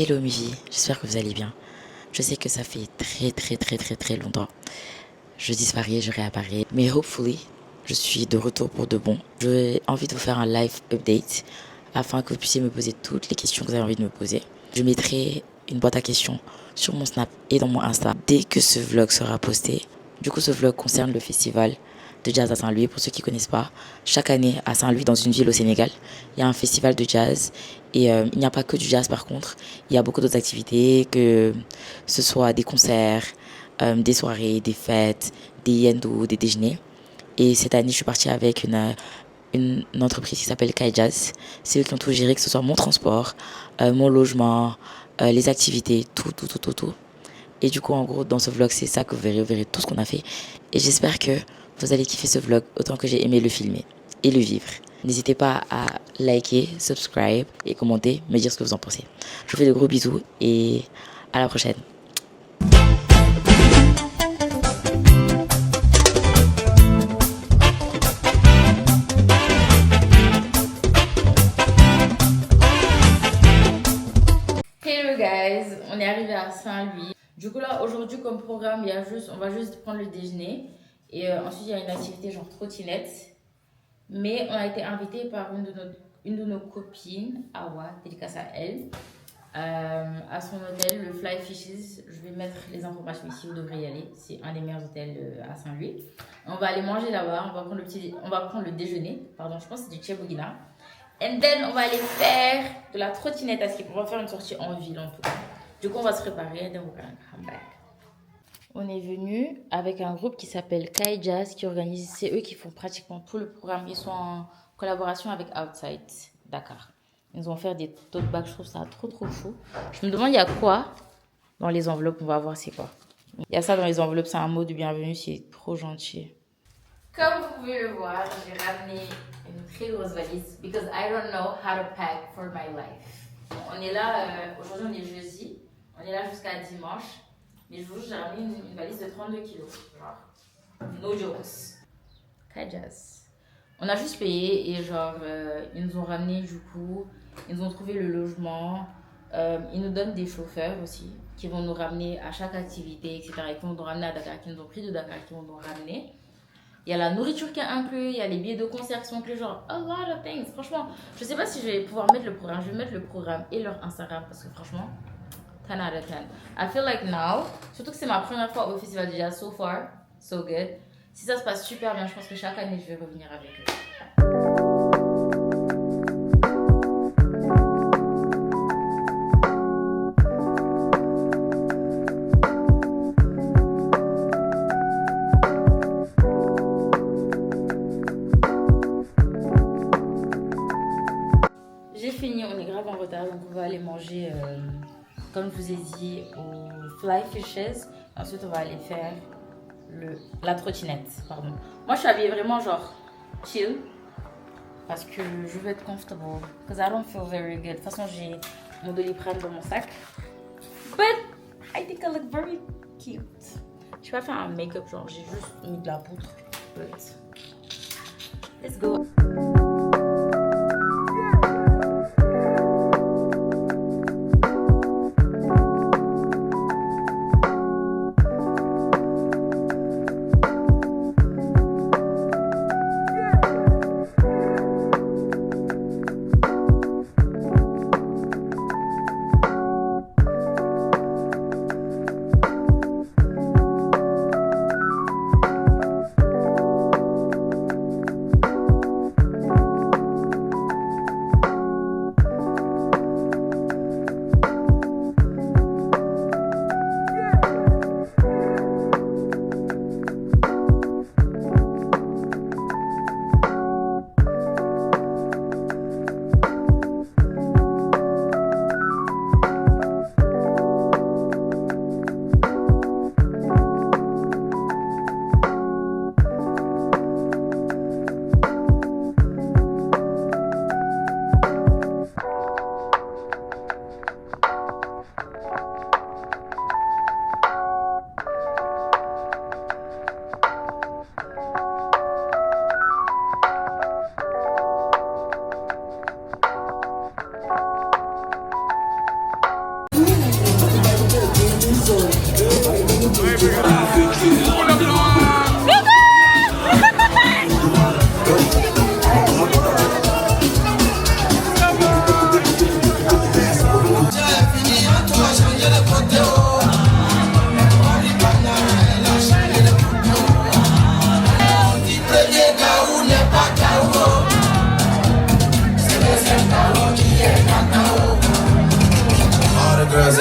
Hello Muvi, j'espère que vous allez bien. Je sais que ça fait très longtemps. Je disparais, je réapparais. Mais hopefully, je suis de retour pour de bon. J'ai envie de vous faire un live update afin que vous puissiez me poser toutes les questions que vous avez envie de me poser. Je mettrai une boîte à questions sur mon Snap et dans mon Insta dès que ce vlog sera posté. Du coup, ce vlog concerne le festival de jazz à Saint-Louis. Pour ceux qui ne connaissent pas, chaque année à Saint-Louis, dans une ville au Sénégal, il y a un festival de jazz. Et il n'y a pas que du jazz par contre. Il y a beaucoup d'autres activités, que ce soit des concerts, des soirées, des fêtes, des yendos, des déjeuners. Et cette année, je suis partie avec une entreprise qui s'appelle Kai Jazz. C'est eux qui ont tout géré, que ce soit mon transport, mon logement, les activités, tout. Et du coup, en gros, dans ce vlog, c'est ça que vous verrez tout ce qu'on a fait. Et j'espère que vous allez kiffer ce vlog autant que j'ai aimé le filmer et le vivre. N'hésitez pas à liker, subscribe et commenter, me dire ce que vous en pensez. Je vous fais de gros bisous et à la prochaine. Hello guys, on est arrivé à Saint-Louis. Du coup là aujourd'hui comme programme on va juste prendre le déjeuner et ensuite il y a une activité genre trottinette. Mais on a été invité par une de nos copines, Awa, dédicace à elle, à son hôtel, le Fly Fishes. Je vais mettre les informations ici, vous devrez y aller. C'est un des meilleurs hôtels à Saint-Louis. On va aller manger là-bas, on va prendre le déjeuner, pardon, je pense que c'est du Tchèbougina. And then, on va aller faire de la trottinette à ski. On va faire une sortie en ville en tout cas. Du coup, on va se préparer. And then we're gonna come back. On est venu avec un groupe qui s'appelle Kai Jazz qui organise. C'est eux qui font pratiquement tout le programme. Ils sont en collaboration avec Outside Dakar. Ils nous ont fait des tote bags. Je trouve ça trop chou. Je me demande, il y a quoi dans les enveloppes? On va voir c'est quoi. Il y a ça dans les enveloppes. C'est un mot de bienvenue. C'est trop gentil. Comme vous pouvez le voir, j'ai ramené une très grosse valise because I don't know how to pack for my life. On est là, aujourd'hui on est jeudi, on est là jusqu'à dimanche, mais je vous jure, j'ai ramené une valise de 32 kilos, genre, no jokes. Kajas. On a juste payé et genre, ils nous ont ramené du coup, ils nous ont trouvé le logement, ils nous donnent des chauffeurs aussi, qui vont nous ramener à chaque activité, etc. Qui vont nous ramener à Dakar, qui nous ont pris de Dakar, qui vont nous ramener. Il y a la nourriture qui est inclue, il y a les billets de concert qui sont inclus, genre a lot of things. Franchement, je sais pas si je vais pouvoir mettre le programme. Je vais mettre le programme et leur Instagram parce que franchement, 10 out of 10. I feel like now, surtout que c'est ma première fois au festival de jazz, so far, so good. Si ça se passe super bien, je pense que chaque année je vais revenir avec eux. Donc on va aller manger, comme je vous ai dit, au Fly Fishes. Ensuite on va aller faire la trottinette. Pardon. Moi je suis habillée vraiment genre chill. Parce que je veux être comfortable. Because I don't feel very good. De toute façon j'ai mon Doliprane dans mon sac. But I think I look very cute. Je vais pas faire un make-up genre j'ai juste mis de la poudre. But let's go.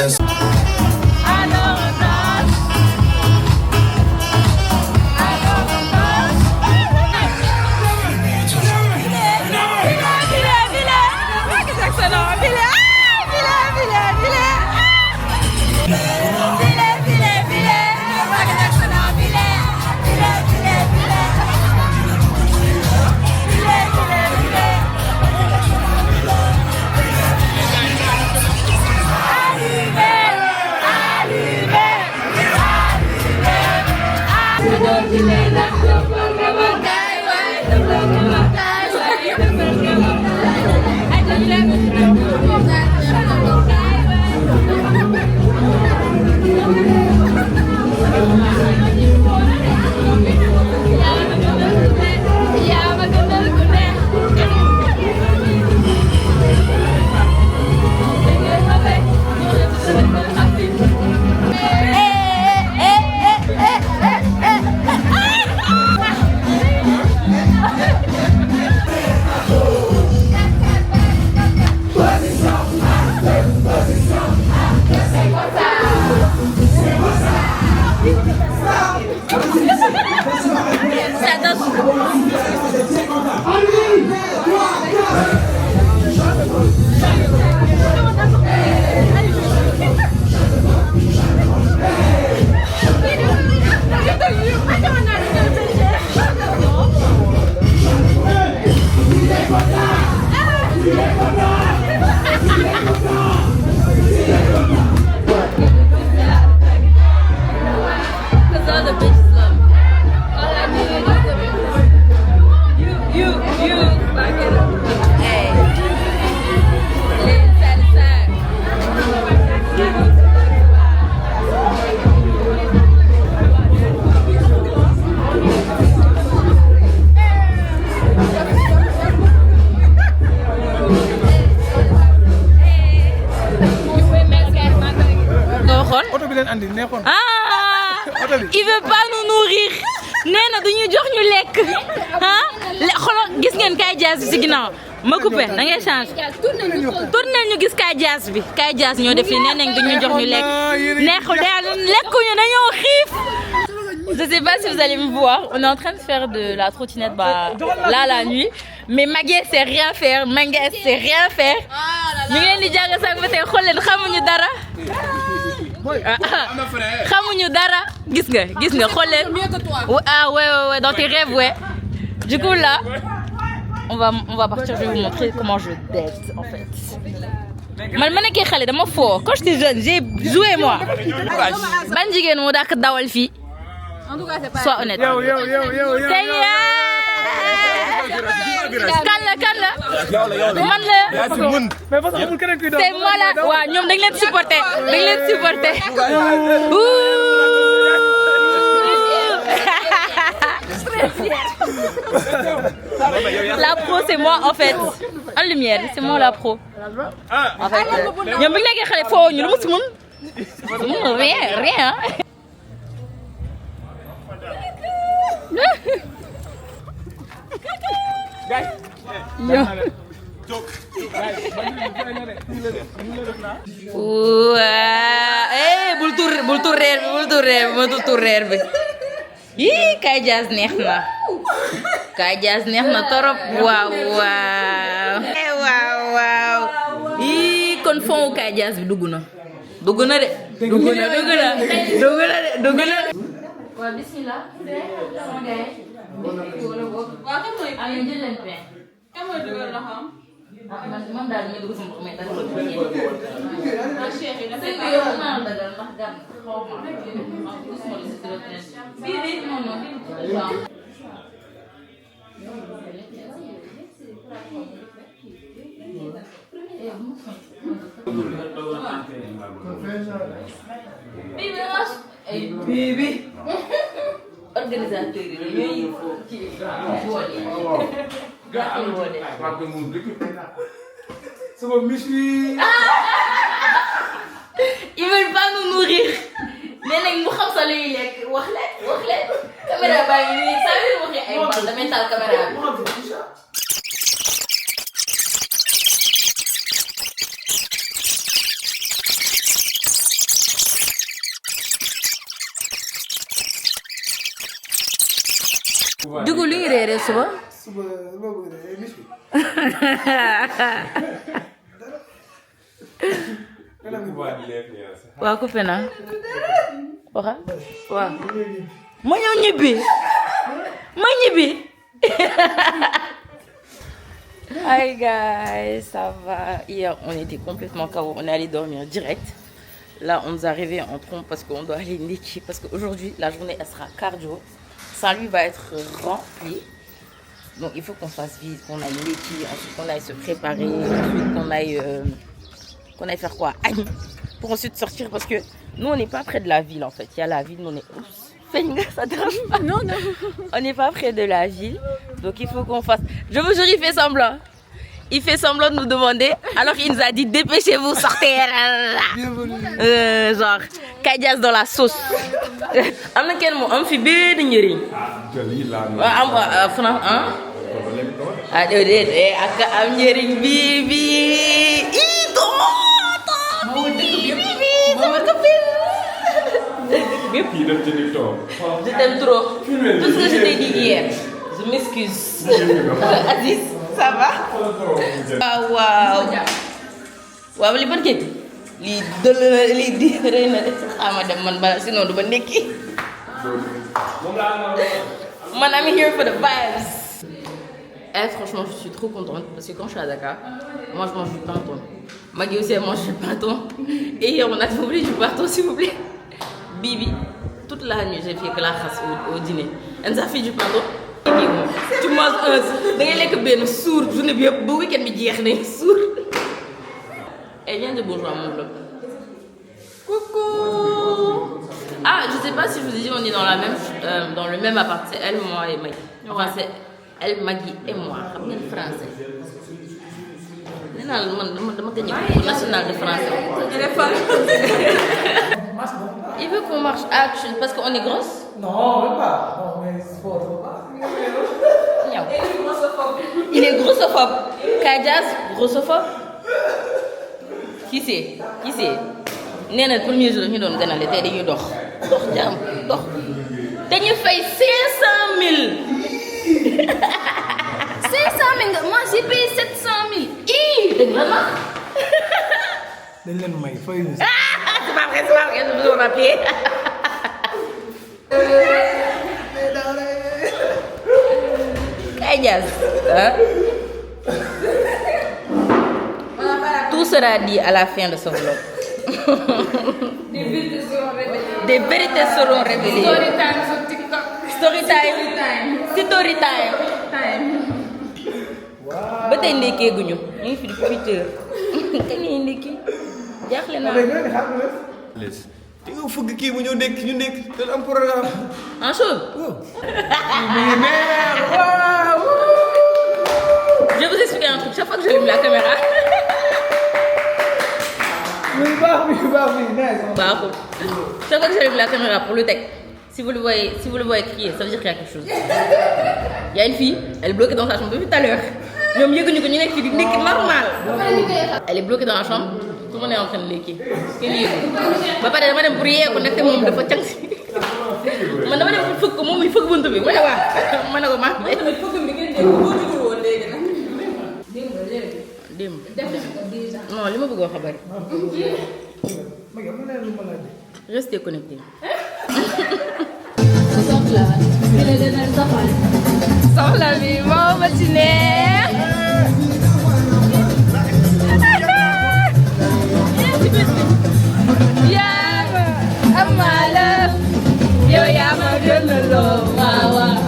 Yes. Il veut pas nous nourrir. Nee na duñu jox ñu lekk ah xoolal gis ngeen Kaay Diaz bi si ginnaaw ma coupé da ngay change tourné ñu gis Kaay Diaz bi Kaay Diaz ñoo def li nee nañ duñu jox ñu lekk neexul lekkuñu dañoo xiif. Je sais pas si vous allez me voir, on est en train de faire de la trottinette là la nuit, mais Maguette sait rien faire, Maguette sait rien faire. Ñu ngi leen di jàng sax ba tey xool leen xamuñu dara. Xamuñu dara gis nga xool leen. Ah ouais dans tes rêves ouais. Du coup là on va partir, je vais vous montrer comment je date en fait. Man ma nekkee xale dama foo quand j'étais jeune j'ai joué moi. Ban jigéen moo dàq dawal fii. Sois honnête. Kan la man la c'est moi la waaw ñoom dañ leen supporter La pro c'est moi en fait en lumière c'est moi la pro en fait ñoom bi ñu nekkee xale foo ñu lu mu si mun rien bul tur reer bi ii Kaay Diaz neex na torop waaw ii kon fond Kaay Diaz bi dugg na de waaw bismillah sama gaay waaw kan mooy am jël leen pain kan mooy dugal loxoom man daal may dugg sama mais daal ah cheikh yi dafa yow naa la dagal ndax gan xaw ma gisuma li si bii non Bibi organisateur yi ñooy yëngu ci boole ils veulent pas nous nourrir nee nañ mu xam sa lay lekk wax leen caméra baa ngi nii saa yu waxee ay bal damay taal caméra bi. du coup lu ñu reeree suba. suba loolu émission. waaw coupé naa. waxal waaw. ma ñëw ñibbi. ma ñibbi. Hi guys, ça va? Hier on était complètement KO, on est allé dormir direct. Là on nous a réveillés en trompe parce qu'on doit aller niquer. Parce qu'aujourd'hui la journée elle sera cardio. Saint-Louis va être rempli. Donc il faut qu'on fasse vite, qu'on aille niquer, ensuite qu'on aille se préparer, ensuite qu'on aille faire quoi? Agne. Pour ensuite sortir parce que nous on n'est pas près de la ville en fait. Il y a la ville, nous on est... Oups, ça dérange pas. Non, non. On n'est pas près de la ville. Donc il faut qu'on fasse... Je vous jure, il fait semblant. Il fait semblant de nous demander. Alors il nous a dit dépêchez-vous, sortez. Genre, Kadias dans la sauce. Am na kenn mu am fi benn njëriñ. Am France ah. Ah déedéet ak am njëriñ bi. Sama copine. Je t'aime trop. Tout ce que je t'ai dit hier. Je m'excuse. Aziz, ça va? Waaw. Waaw li ban kii lii dëll lii di rëy na de xama dem man ba sinon du ma nekki. Man I'm here for the vibes. Franchement je suis trop contente parce que quand je suis à Dakar, moi je mange du pâton. Maggie aussi elle mange du pâton. Et hier on a oublié du pâton s'il vous plaît. Bibi, toute la nuit j'ai fait que la chasse au dîner. Elle nous a fait du pâton. Tu manges un, da ngay lekk benn suur journée bi yëpp ba week-end bi jeex nañ suur. Elle vient de Bourgeois mon vlog. Coucou. Ah je sais pas si je vous ai dit on est dans le même appart. C'est elle, moi et Maggie. Enfin c'est elle, Maggie et moi. Xam ngeen français. Nee naa la man dama gagné concours national de français. Il veut qu'on marche parce qu'on est grosse. Non, même pas. Non, mais c'est fort. Il est grossophobe. Kadias, grossophobe. Qui c'est? Nee na premier jour ñu doon ganale tey dañuy dox jàmm dox. Dañu fay 500 000. 500 000 nga moi j'ai payé 700 000. Dëgg la ma. dañ leen may fay ñu. C'est pas vrai, je vous en rappelle. Kadias, hein? Tout sera dit à la fin de ce vlog. Des vérités seront révélées. Story time sur TikTok. Story time. Story time. Ba tey ndekkee guñu ñu ngi fi depuis 8 heures. Kañ ngeen ndekki jaaxle naa. te nga fëgg kii mu ñëw nekk ñu nekk dañ am programme. En chose. Je vais vous expliquer un truc. Chaque fois que j'allume la caméra. Chaque fois que j'allume la caméra pour le tech, si vous le voyez crier, ça veut dire qu'il y a quelque chose. Il y a une fille, elle est bloquée dans sa chambre depuis tout à l'heure. ñoom yëguñu ko ñu nekk fii di nekk normal. Elle est bloquée dans la chambre. Tout le monde est en train de lekki. Kenn yëgu. Ba pare dama dem pour yee ko nekk moom dafa càng si. Man dama dem pour fëgg ko moom muy fëgg buntu bi ma ne waa ma ne ko maa ngi démb. Non li ma bëgg wax a bari. Restez connectés. Soxla bi moo ma ci neex. yaa ma amaala yow yaa ma gënaloo waaw waaw.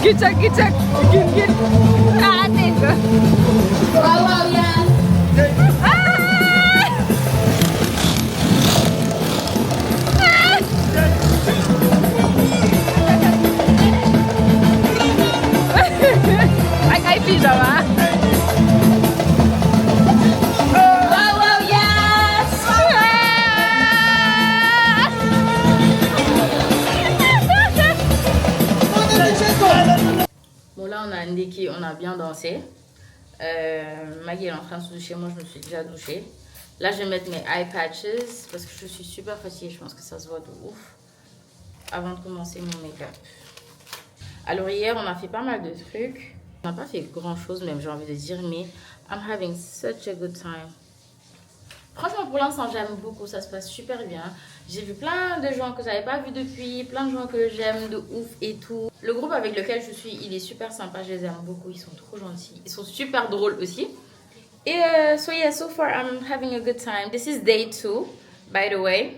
Gicak gin ah dégg nga. waaw waaw yaa. ak ay pyjama. waaw waaw yaa. Bon là on a ndéki, on a bien dansé. Maggie est en train de se doucher, moi je me suis déjà douchée. Là je vais mettre mes eye patches parce que je suis super fatiguée, je pense que ça se voit de ouf. avant de commencer mon make-up. Alors hier, on a fait pas mal de trucs. On n'a pas fait grand-chose, même j'ai envie de dire, mais I'm having such a good time. Franchement, pour l'instant, j'aime beaucoup, ça se passe super bien. J'ai vu plein de gens que j'avais pas vu depuis, plein de gens que j'aime de ouf et tout. Le groupe avec lequel je suis, il est super sympa, je les aime beaucoup, ils sont trop gentils. Ils sont super drôles aussi. Et so yeah, so far I'm having a good time. This is day 2, by the way.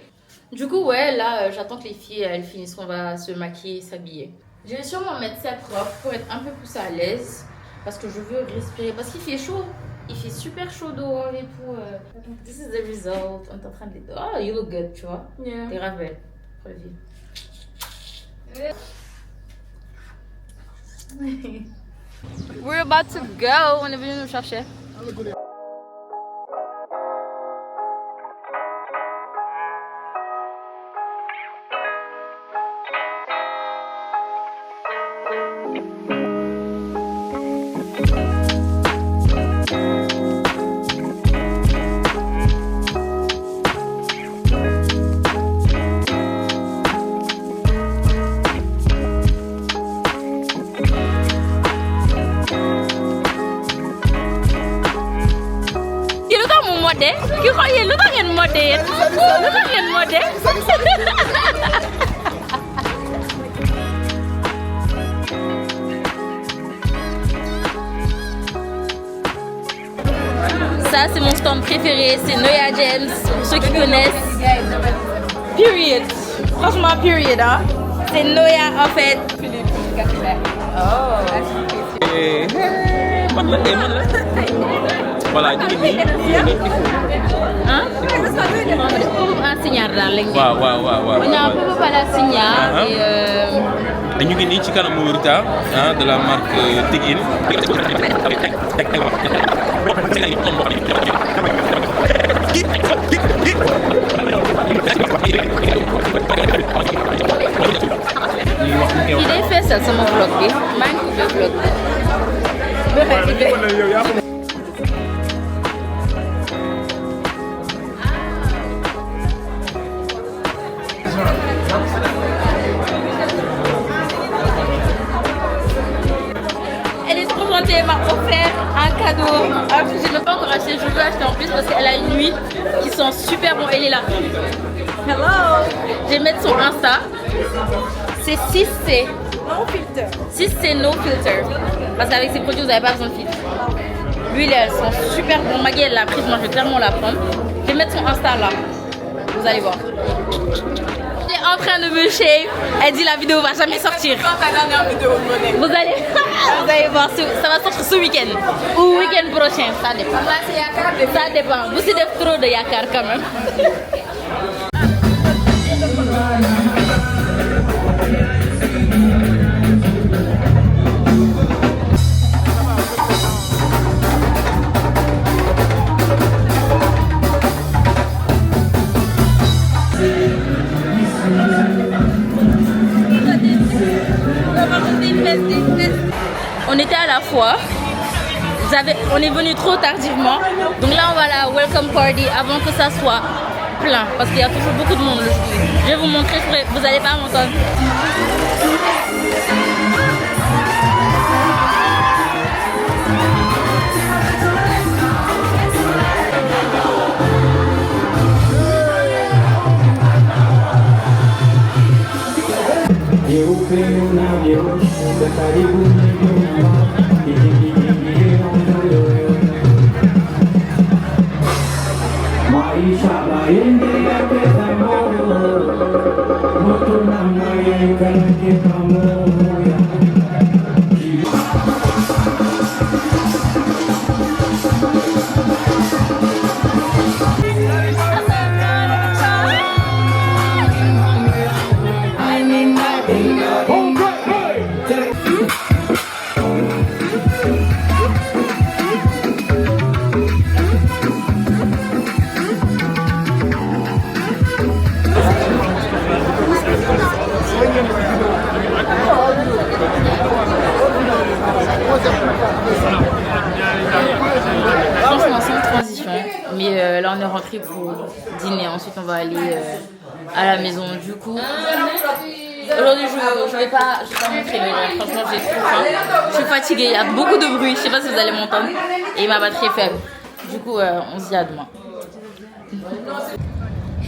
Du coup, ouais, là, j'attends que les filles, elles finissent, on va se maquiller, s'habiller. Je vais sûrement mettre cette robe pour être un peu plus à l'aise. Parce que je veux respirer, parce qu'il fait chaud. Il fait super chaud dehors et tout. This is the result. On est en train de... Oh, you look good, tu vois. Yeah. T'es grave belle. Reviens. We're about to go. On est venu nous chercher. Modé ki xool yéen lu tax ngeen modé yéen lu tax ngeen modé ça c'est mon stand préféré, c'est Noya James, pour ceux qui connaissent. Period, franchement period hein. C'est Noya en fait. Oh. Voilà, ñu ngi nii ah pour enseigner daal lañ waaw on a pour pas enseigner et ñu ngi nii ci kanamu Rita de la marque Tig-In. il est fait ça sama vlog bi maa ngi coupé vlog bi. Elle est trop gentille, elle m'a offert un cadeau. Je n'ai pas encore acheté, je veux acheter en plus parce qu'elle a une huile qui sent super bon. Elle est là. Hello. Je vais mettre son Insta. C'est 6C. No filter. 6C no filter. Parce qu'avec ces produits, vous n'avez pas besoin de filtre. L'huile, elles sont super bon. Maggie, elle l'a prise, moi je vais clairement la prendre. Je vais mettre son Insta là. Vous allez voir. Elle est en train de me shave. Elle dit la vidéo va jamais sortir. Vous allez voir, ça va sortir ce week-end ou week-end prochain, ça dépend. Ça dépend. Vous êtes trop de yakar quand même. On était à la foire. On est venu trop tardivement. Donc là, on va à la welcome party avant que ça soit plein. Parce qu'il y a toujours beaucoup de monde le jour. Je vais vous montrer, vous n'allez pas m'entendre. Franchement, sans transition. Mais là, on est rentré pour dîner. Ensuite, on va aller à la maison. Du coup, Aujourd'hui, je vais pas montrer mes rêves. Franchement, j'ai trop faim. Je suis fatiguée, il y a beaucoup de bruit. Je sais pas si vous allez m'entendre. Et ma batterie est faible. Du coup, on se dit à demain.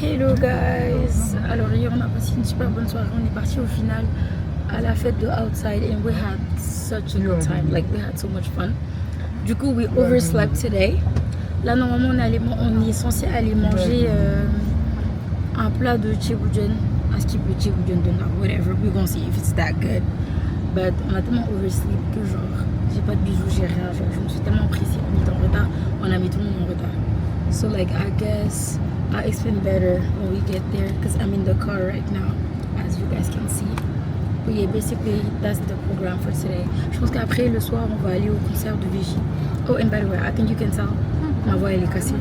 Hello guys. Alors hier, on a passé une super bonne soirée. On est parti au final à la fête de Outside and we had such a good time. Like, we had so much fun. Du coup, we overslept today. Là, normalement, on est censé aller manger un plat de Chiboujen. Un skip de Chiboujen, whatever. We're gonna see if it's that good. But on a tellement oversleep que genre, j'ai pas de bijoux, j'ai rien. Genre, je me suis tellement pressée, on est en retard. On a mis tout le monde en retard. So like, I guess I'll explain better when we get there because I'm in the car right now, as you guys can see. But yeah, basically, that's the program for today. Je pense qu'après, le soir, on va aller au concert de Vigie. Oh, and by the way, I think you can tell, ma voix, elle est cassée.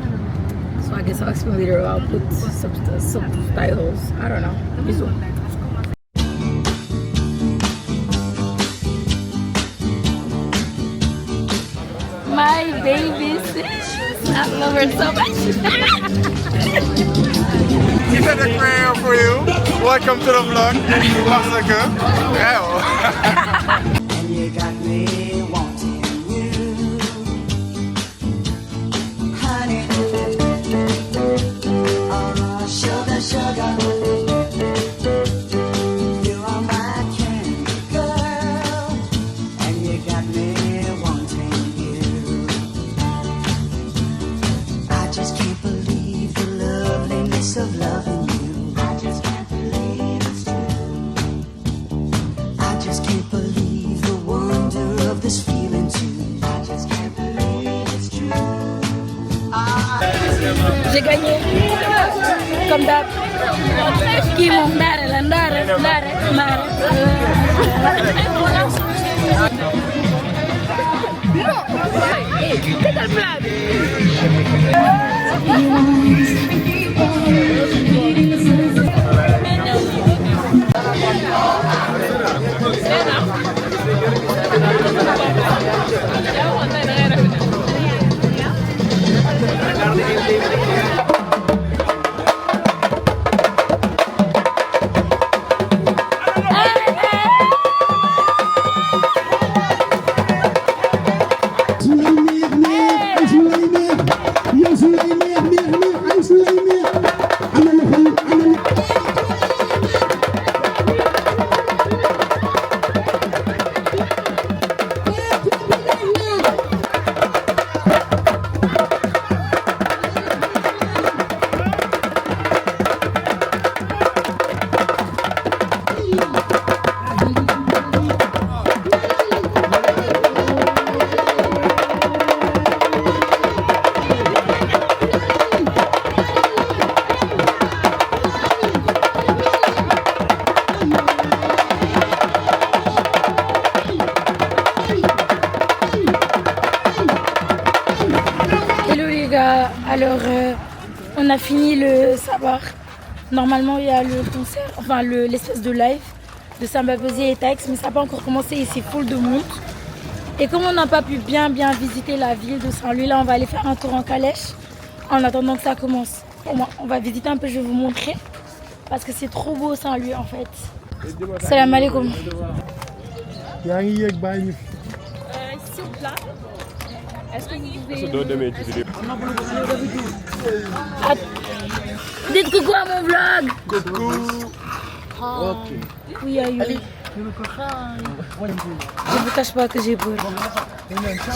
So I guess I'll explain later. I'll put subtitles. I don't know. Bisous. My baby sis. I love her so much. He said a prayer for you. Welcome to the vlog. Massacre. And you got me wanting you, honey. Oh, sugar, sugar. You are my candy girl, and you got me wanting you. I just can't believe the loveliness of loving you. I just can't believe it's true. I just can't believe the wonder of this feeling too. I just can't believe it's true. J'ai gagné. Comme d'hab. Qui m'ont ndare, ndare. Alors, on a fini le sabar. Normalement, il y a le concert, enfin l'espèce de live de Samba Peuzzi et Taïx, mais ça n'a pas encore commencé et c'est full de monde. Et comme on n'a pas pu bien visiter la ville de Saint-Louis, là, on va aller faire un tour en calèche en attendant que ça commence. On va visiter un peu, je vais vous montrer, parce que c'est trop beau Saint-Louis en fait. Salam alaikum. S'il vous plaît. Est-ce que vous pouvez... Dites coucou à mon vlog. Coucou. Oui, aïe. Je ne vous cache pas que j'ai peur.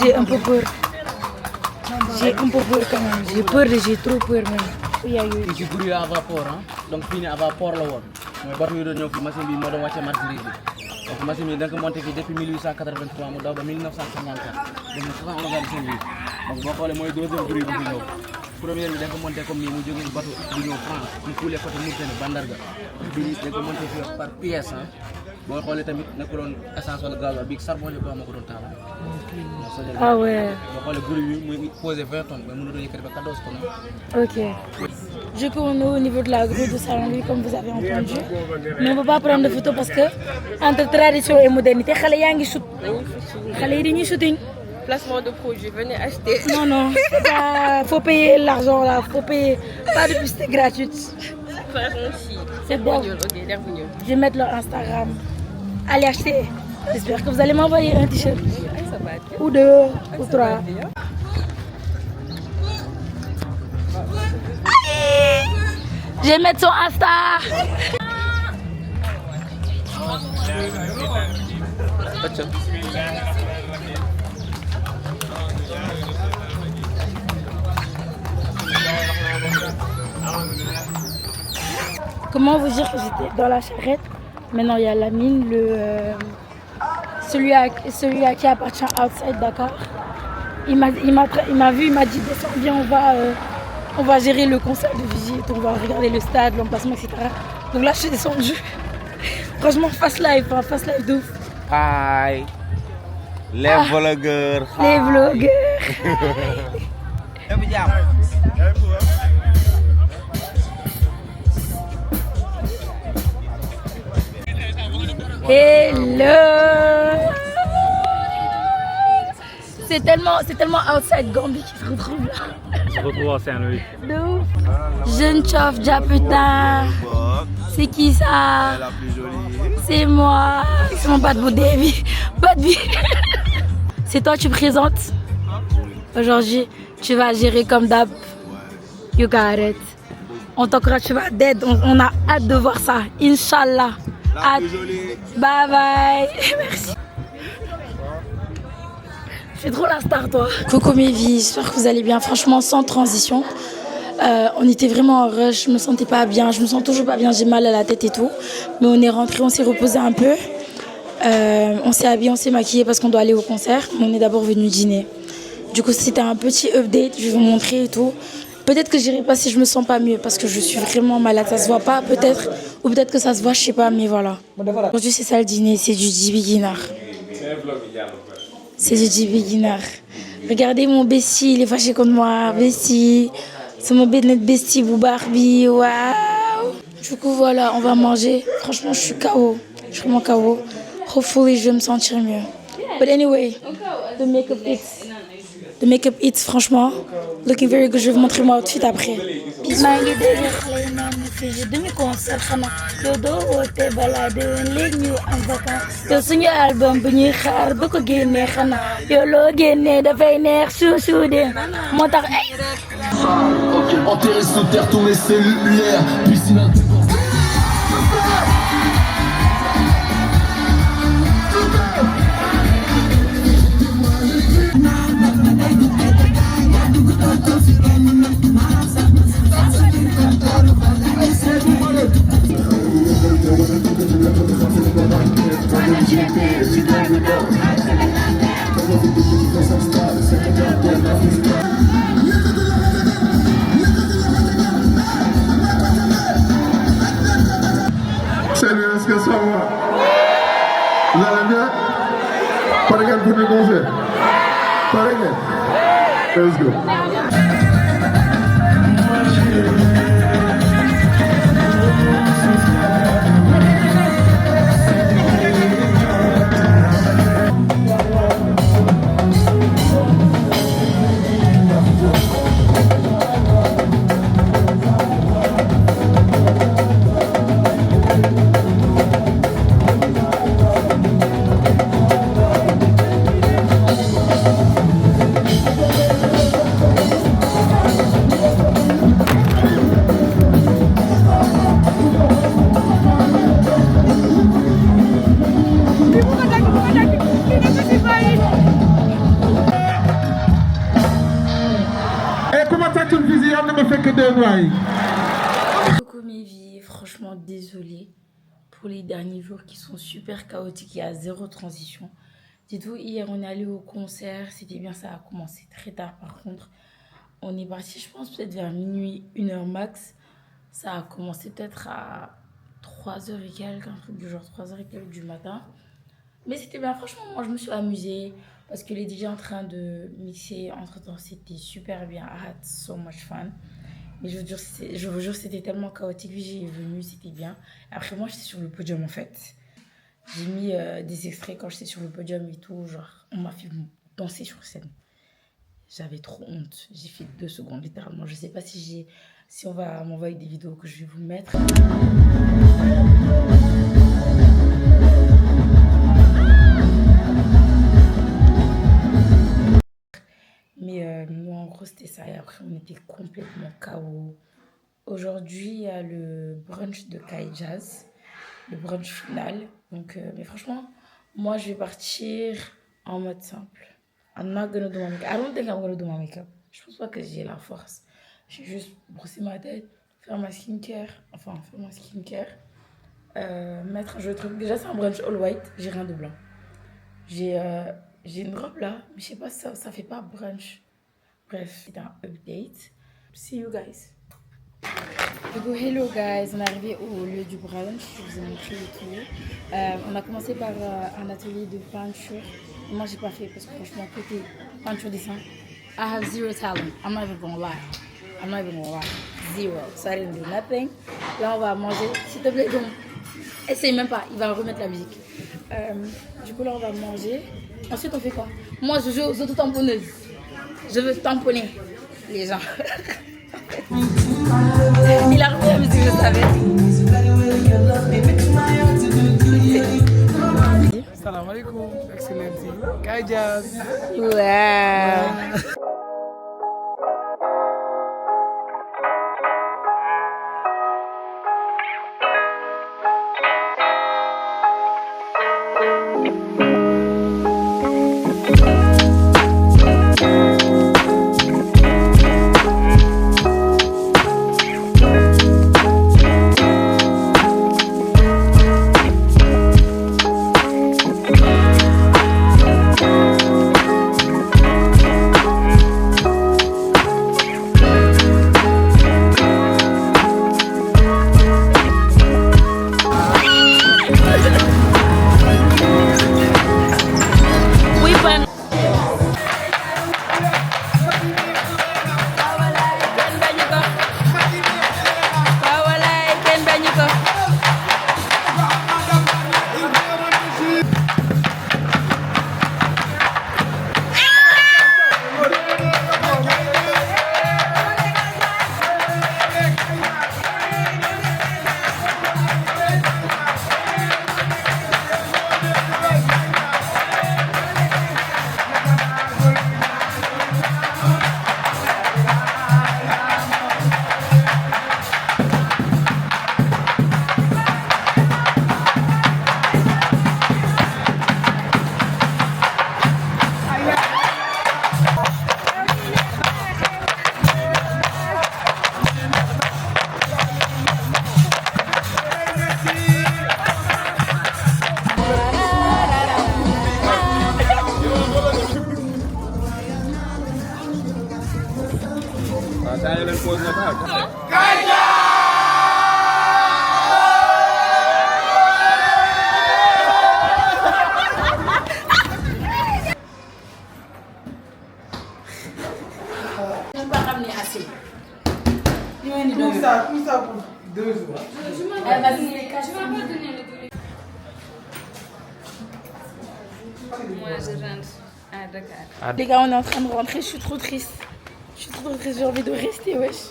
J'ai un peu peur. J'ai un peu peur quand même. J'ai peur et j'ai trop peur même. Oui, aïe. Ici bruit à vapeur, hein. Donc fini à vapeur la woon. Mooy bateau yi doon ñëw fi machine bi moo doon wàcce marchandise bi. Donc machine bi da nga ko monté fii depuis 1883 mu daw ba 1954. Donc 60 ans de seen bi. Donc boo xoolee mooy deuxième bruit bu fi ñëw. Première bi da nga ko monté comme nii mu jógee bateau di ñëw France mu coulé côté Mauritanie Bandarga. Bii da nga ko monté fii par pièce, hein. Boo xoolee tamit nekkul woon essence wala gaz bi charbon ko moo ko doon taal. Ah ouais. Boo xoolee bruit bi muy posé 20 tonnes mais mënu doon yëkkati ba 14 tonnes. Ok. Du coup, on est au niveau de la grue de Saint-Louis, comme vous avez entendu. Mais on ne peut pas prendre de photos parce que, entre tradition et modernité, les gens qui shootent. Les gens qui shooting. Placement de produit, venez acheter. Non, non, faut payer l'argent là, faut payer. Pas de publicité gratuite. C'est bon. Je vais mettre leur Instagram. Allez acheter. J'espère que vous allez m'envoyer un t-shirt. Ou deux, ou trois. Je vais mettre son Insta. Comment vous dire que j'étais dans la charrette? Maintenant il y a Lamine, celui à qui appartient Outside Dakar. Il m'a vu, il m'a dit descends, viens, on va gérer le concert de visite, on va regarder le stade, l'emplacement, etc. Donc là je suis descendue. Franchement fast live de ouf. Hi. Les vlogueurs. Les vlogueurs. Hello. C'est tellement outside Gambie qui se retrouve là. On se retrouve à Saint-Louis. De ouf. Jeune chof, déjà putain. C'est qui ça? La plus jolie. C'est moi. C'est mon bad boy Davy. Bad boy. C'est toi, tu présentes. Aujourd'hui, tu vas gérer comme d'hab. You got it. On t'encourage, tu vas dead. On a hâte de voir ça. Inch'Allah. La plus jolie. Bye bye. Merci. Fais trop la star, toi. Coucou mes vies, j'espère que vous allez bien. Franchement, sans transition. On était vraiment en rush, je me sentais pas bien, je me sens toujours pas bien, j'ai mal à la tête et tout. Mais on est rentré, on s'est reposé un peu. On s'est habillé, on s'est maquillé parce qu'on doit aller au concert. Mais on est d'abord venu dîner. Du coup, c'était un petit update, je vais vous montrer et tout. Peut-être que j'irai pas si je me sens pas mieux parce que je suis vraiment malade. Ça se voit pas, peut-être. Ou peut-être que ça se voit, je sais pas, mais voilà. Aujourd'hui, c'est ça le dîner, c'est du G Beginner. C'est du G Beginner. Regardez mon bestie, il est fâché contre moi. Bestie. C'est mon bestie, vous Barbie. Waouh. Du coup, voilà, on va manger. Franchement, je suis KO. Je suis vraiment KO. Hopefully, je vais me sentir mieux. But anyway, the makeup hits, franchement. Looking very good. Je vais vous montrer mon outfit après. maa ngi dégg xale yi naan ma fii je demi concert xanaa yow doo woote balaa déwén léegi ñu am vacance yow suñu album bu ñuy xaar ba ko génnee xanaa yow loo génnee dafay neex suusuu de moo tax enterré sous terre tous mes cellulaires piscine à Salut, est-ce que ça va? Vous allez bien? Pareil pour le concert? Pareil? Let's go. Coucou mes vies, franchement désolée pour les derniers jours qui sont super chaotiques, il y a zéro transition. Dites-vous, hier on est allé au concert, c'était bien, ça a commencé très tard par contre. On est parti, je pense peut-être vers minuit, 1h max. Ça a commencé peut-être à 3h et quelques, un truc du genre 3h et quelques du matin. Mais c'était bien, franchement, moi je me suis amusée parce que les DJ en train de mixer entre temps, c'était super bien. I had so much fun. Mais je vous jure, c'était tellement chaotique. J'ai venu, c'était bien. Après, moi, j'étais sur le podium en fait. J'ai mis des extraits quand j'étais sur le podium et tout. Genre, on m'a fait danser sur scène. J'avais trop honte. J'ai fait 2 secondes littéralement. Je sais pas si Si on va m'envoyer des vidéos que je vais vous mettre. Mais moi, en gros, c'était ça. Et après, on était complètement KO. Aujourd'hui, il y a le brunch de Kai Jazz, le brunch final. Donc, mais franchement, moi, je vais partir en mode simple. I'm not gonna do my makeup. I don't think I'm gonna do my makeup. Je pense pas que j'ai la force. Je vais juste brosser ma tête, faire ma skincare. Enfin, faire ma skincare. Mettre un jeu de truc. Déjà, c'est un brunch all white. J'ai rien de blanc. J'ai une robe là, mais je sais pas si ça fait pas brunch. Bref, c'est un update. See you guys. Du coup, hello guys, on est arrivé au lieu du brunch, je vous ai montré et tout. On a commencé par un atelier de peinture. Moi, j'ai pas fait parce que franchement, côté peinture dessin, I have zero talent. I'm not even gonna lie. I'm not even gonna lie. Zero. So I didn't do nothing. Là, on va manger. S'il te plaît, donc, essaye même pas, il va remettre la musique. Du coup, là, on va manger. Ensuite, on fait quoi? Moi, je joue aux auto-tamponneuses. Je veux tamponner les gens. Il a remis la musique, je savais. Salam alaikum, Excellency. Kai Jazz. Ouais. Saya leen pause nga taal. Je ne peux pas ramener assez. Tout ça pour 2 jours. Vas-y, les caches. Tu vas pas donner le dollar. Moi, je rentre à Dakar. Les gars, on est en train de rentrer, je suis trop triste. Je suis trop triste, j'ai envie de rester, wesh.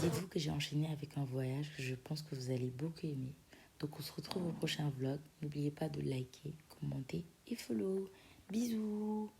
Dites-vous que j'ai enchaîné avec un voyage que je pense que vous allez beaucoup aimer. Donc on se retrouve au prochain vlog. N'oubliez pas de liker, commenter et follow. Bisous.